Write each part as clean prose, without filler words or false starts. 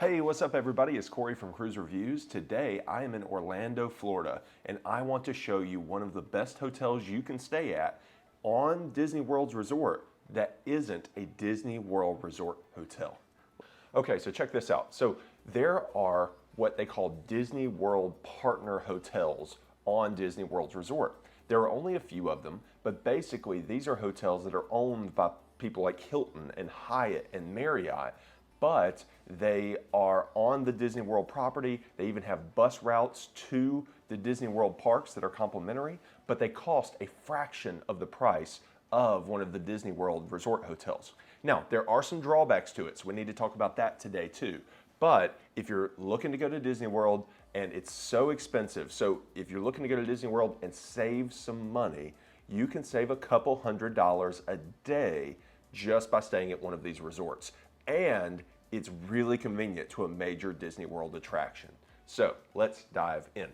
Hey, what's up everybody? It's Corey from Cruise Reviews. Today I am in Orlando, Florida, and I want to show you one of the best hotels you can stay at on Disney World's resort that isn't a Disney World Resort hotel. Okay, so check this out. So there are what they call Disney World partner hotels on Disney World's resort. There are only a few of them, but basically these are hotels that are owned by people like Hilton and Hyatt and Marriott, but they are on the Disney World property. They even have bus routes to the Disney World parks that are complimentary, but they cost a fraction of the price of one of the Disney World resort hotels. Now, there are some drawbacks to it, so we need to talk about that today too. But if you're looking to go to Disney World and it's so expensive, so if you're looking to go to Disney World and save some money, you can save a couple $100s a day just by staying at one of these resorts. And it's really convenient to a major Disney World attraction. So let's dive in.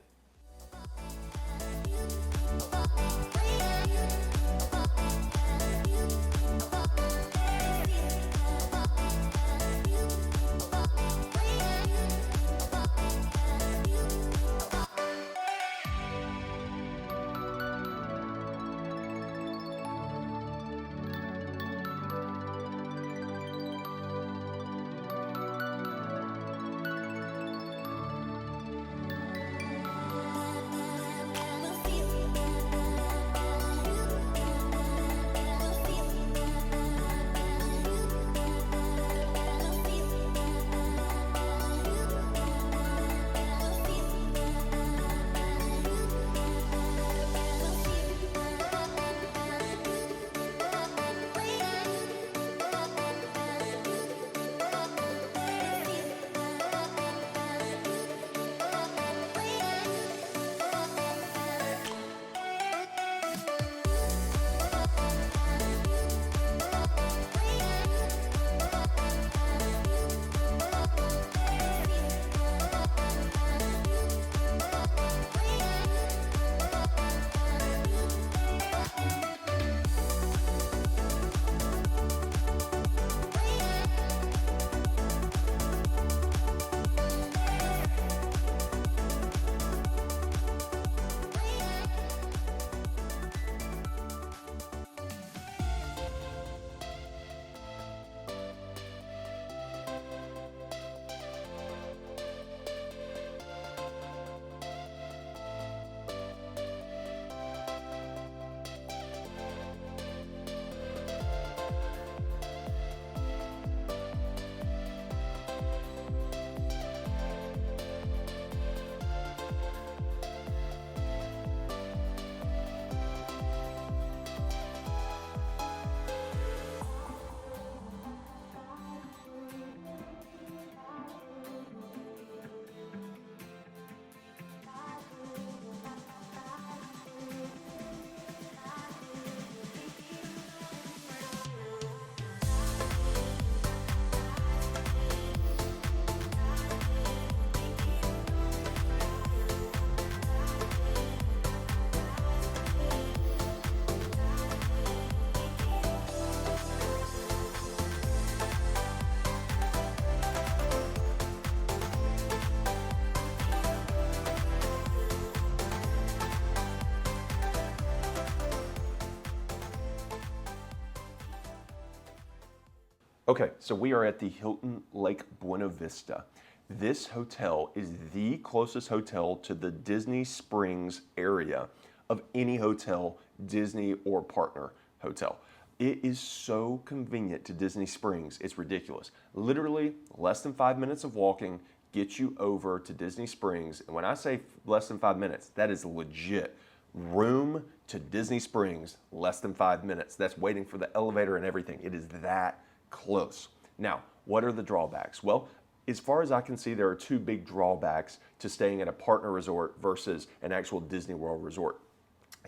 Okay, so we are at the Hilton Lake Buena Vista. This hotel is the closest hotel to the Disney Springs area of any hotel, Disney or partner hotel. It is so convenient to Disney Springs, it's ridiculous. Literally less than 5 minutes of walking gets you over to Disney Springs. And when I say less than 5 minutes, that is legit. Room to Disney Springs, less than 5 minutes. That's waiting for the elevator and everything. It is that close. Now, what are the drawbacks? Well, as far as I can see, there are two big drawbacks to staying at a partner resort versus an actual Disney World resort.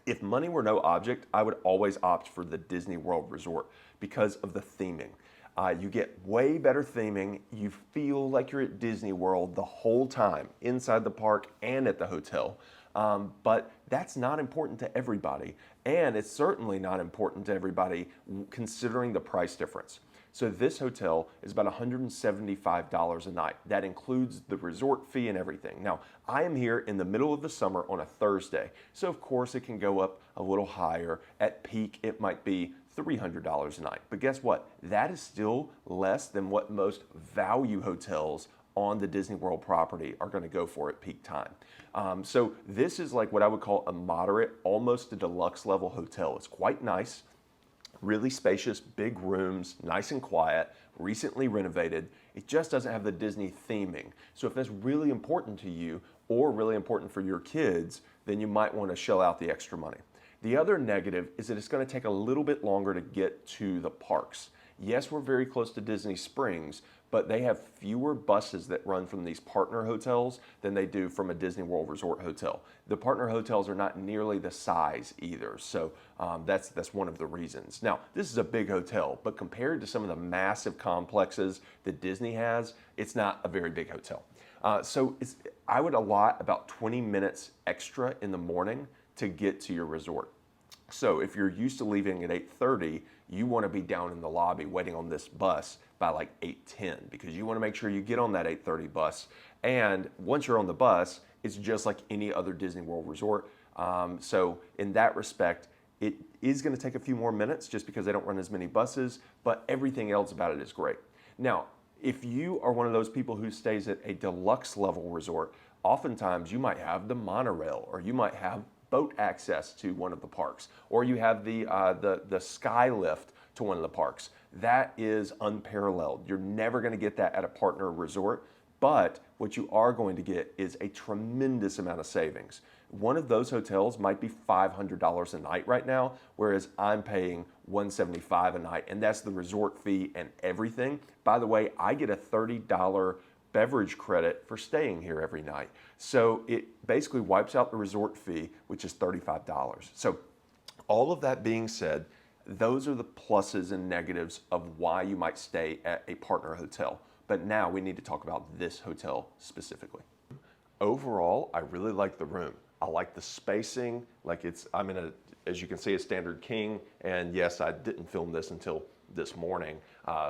If money were no object, I would always opt for the Disney World resort because of the theming. You get way better theming. You feel like you're at Disney World the whole time, inside the park and at the hotel. But that's not important to everybody. And it's certainly not important to everybody considering the price difference. So this hotel is about $175 a night. That includes the resort fee and everything. Now, I am here in the middle of the summer on a Thursday, so of course it can go up a little higher. At peak, it might be $300 a night. But guess what? That is still less than what most value hotels on the Disney World property are going to go for at peak time. So this is like what I would call a moderate, almost a deluxe level hotel. It's quite nice, really spacious, big rooms, nice and quiet, recently renovated. It just doesn't have the Disney theming. So if that's really important to you or really important for your kids, then you might want to shell out the extra money. The other negative is that it's going to take a little bit longer to get to the parks. Yes, we're very close to Disney Springs, but they have fewer buses that run from these partner hotels than they do from a Disney World Resort hotel. The partner hotels are not nearly the size either, so that's one of the reasons. Now, this is a big hotel, but compared to some of the massive complexes that Disney has, it's not a very big hotel. I would allot about 20 minutes extra in the morning to get to your resort. So if you're used to leaving at 8:30, you want to be down in the lobby waiting on this bus by like 8:10 because you want to make sure you get on that 8:30 bus. And once you're on the bus, it's just like any other Disney World resort. So in that respect, it is going to take a few more minutes just because they don't run as many buses, but everything else about it is great. Now, if you are one of those people who stays at a deluxe level resort, oftentimes you might have the monorail or you might have boat access to one of the parks, or you have the sky lift to one of the parks. That is unparalleled. You're never going to get that at a partner resort, but what you are going to get is a tremendous amount of savings. One of those hotels might be $500 a night right now, whereas I'm paying $175 a night, and that's the resort fee and everything. By the way, I get a $30 beverage credit for staying here every night. So it basically wipes out the resort fee, which is $35. So all of that being said, those are the pluses and negatives of why you might stay at a partner hotel. But now we need to talk about this hotel specifically. Overall, I really like the room. I like the spacing. I'm in as you can see, a standard king. And yes, I didn't film this until this morning,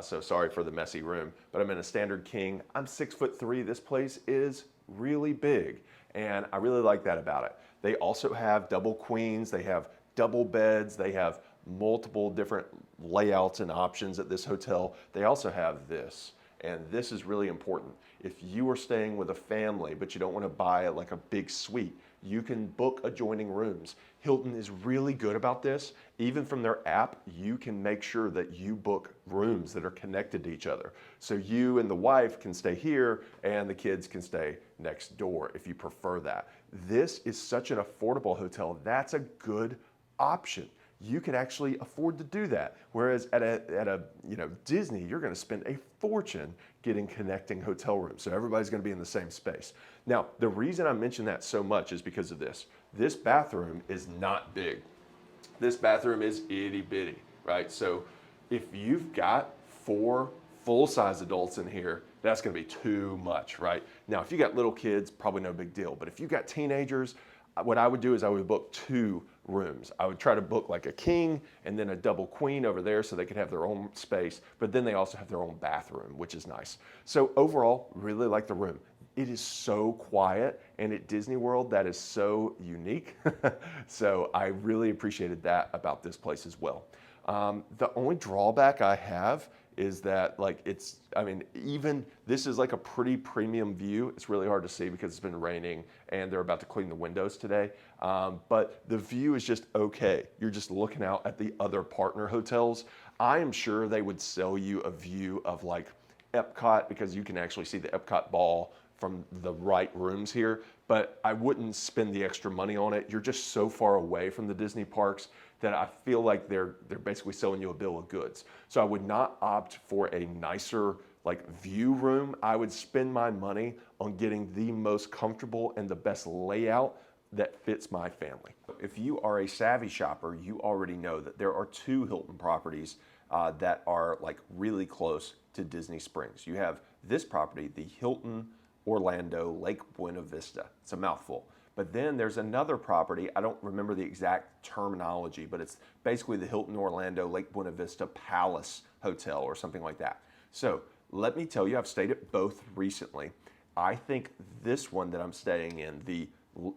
so sorry for the messy room, but I'm in a standard king. I'm 6'3". This place is really big, and I really like that about it. They also have double queens, they have double beds, they have multiple different layouts and options at this hotel. They also have this, and this is really important. If you are staying with a family, but you don't want to buy like a big suite, you can book adjoining rooms. Hilton is really good about this. Even from their app, you can make sure that you book rooms that are connected to each other. So you and the wife can stay here and the kids can stay next door if you prefer that. This is such an affordable hotel. That's a good option. You can actually afford to do that. Whereas at a Disney, you're going to spend a fortune getting connecting hotel rooms. So everybody's going to be in the same space. Now, the reason I mention that so much is because of this. This bathroom is not big. This bathroom is itty bitty, right? So if you've got 4 full-size adults in here, that's going to be too much, right? Now, if you got little kids, probably no big deal. But if you got teenagers, what I would do is I would book 2 rooms. I would try to book like a king and then a double queen over there so they could have their own space, but then they also have their own bathroom, which is nice. So overall, really like the room. It is so quiet, and at Disney World, that is so unique. So I really appreciated that about this place as well. The only drawback I have is that even this is like a pretty premium view. It's really hard to see because it's been raining and they're about to clean the windows today. But the view is just okay. You're just looking out at the other partner hotels. I am sure they would sell you a view of like Epcot because you can actually see the Epcot ball from the right rooms here, but I wouldn't spend the extra money on it. You're just so far away from the Disney parks that I feel like they're basically selling you a bill of goods. So I would not opt for a nicer like view room. I would spend my money on getting the most comfortable and the best layout that fits my family. If you are a savvy shopper, you already know that there are 2 Hilton properties that are like really close to Disney Springs. You have this property, the Hilton Orlando Lake Buena Vista. It's a mouthful. But then there's another property, I don't remember the exact terminology, but it's basically the Hilton Orlando Lake Buena Vista Palace hotel or something like that. So let me tell you, I've stayed at both recently. I think this one that I'm staying in, the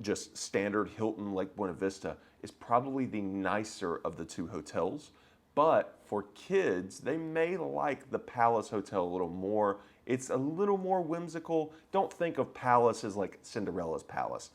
just standard Hilton Lake Buena Vista, is probably the nicer of the two hotels. But for kids, they may like the Palace Hotel a little more. It's a little more whimsical. Don't think of Palace as like Cinderella's Palace.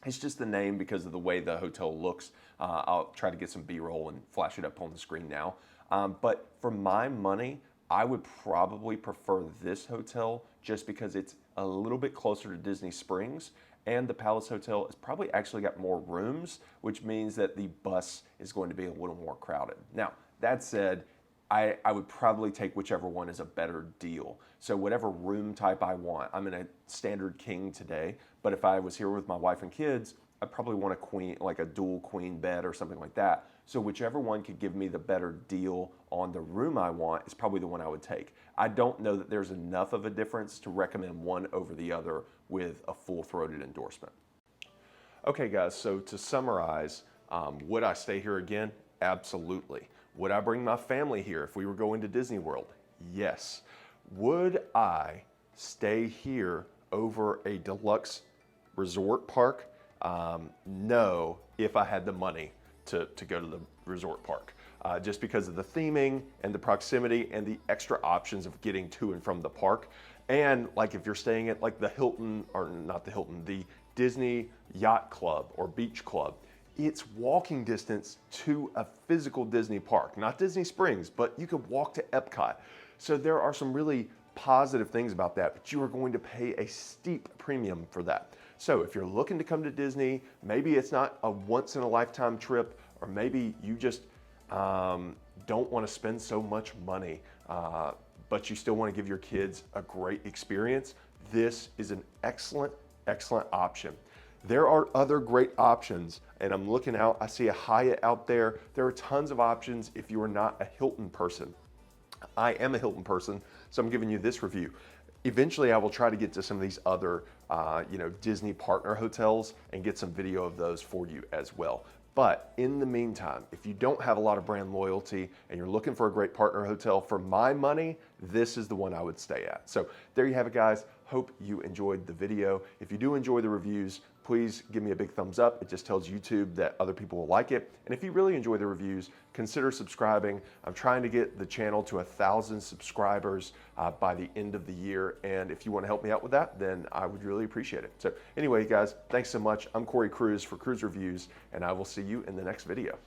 It's just the name because of the way the hotel looks. I'll try to get some B-roll and flash it up on the screen now. But for my money, I would probably prefer this hotel just because it's a little bit closer to Disney Springs, and the Palace Hotel has probably actually got more rooms, which means that the bus is going to be a little more crowded. Now, that said, I would probably take whichever one is a better deal. So whatever room type I want. I'm in a standard king today, but if I was here with my wife and kids, I'd probably want a queen, like a dual queen bed or something like that. So whichever one could give me the better deal on the room I want is probably the one I would take. I don't know that there's enough of a difference to recommend one over the other with a full-throated endorsement. Okay guys, so to summarize, would I stay here again? Absolutely. Would I bring my family here if we were going to Disney World? Yes. Would I stay here over a deluxe resort park? No, if I had the money to go to the resort park. Just because of the theming and the proximity and the extra options of getting to and from the park. And like if you're staying at like the Hilton, or not the Hilton, the Disney Yacht Club or Beach Club, it's walking distance to a physical Disney park, not Disney Springs, but you can walk to Epcot. So there are some really positive things about that, but you are going to pay a steep premium for that. So if you're looking to come to Disney, maybe it's not a once in a lifetime trip, or maybe you just don't want to spend so much money, but you still want to give your kids a great experience, this is an excellent, excellent option. There are other great options, and I'm looking out, I see a Hyatt out there. There are tons of options if you are not a Hilton person. I am a Hilton person, so I'm giving you this review. Eventually, I will try to get to some of these other, Disney partner hotels and get some video of those for you as well. But in the meantime, if you don't have a lot of brand loyalty and you're looking for a great partner hotel, for my money, this is the one I would stay at. So there you have it, guys. Hope you enjoyed the video. If you do enjoy the reviews, please give me a big thumbs up. It just tells YouTube that other people will like it. And if you really enjoy the reviews, consider subscribing. I'm trying to get the channel to 1,000 subscribers by the end of the year. And if you want to help me out with that, then I would really appreciate it. So anyway, guys, thanks so much. I'm Corey Cruz for Cruz Reviews, and I will see you in the next video.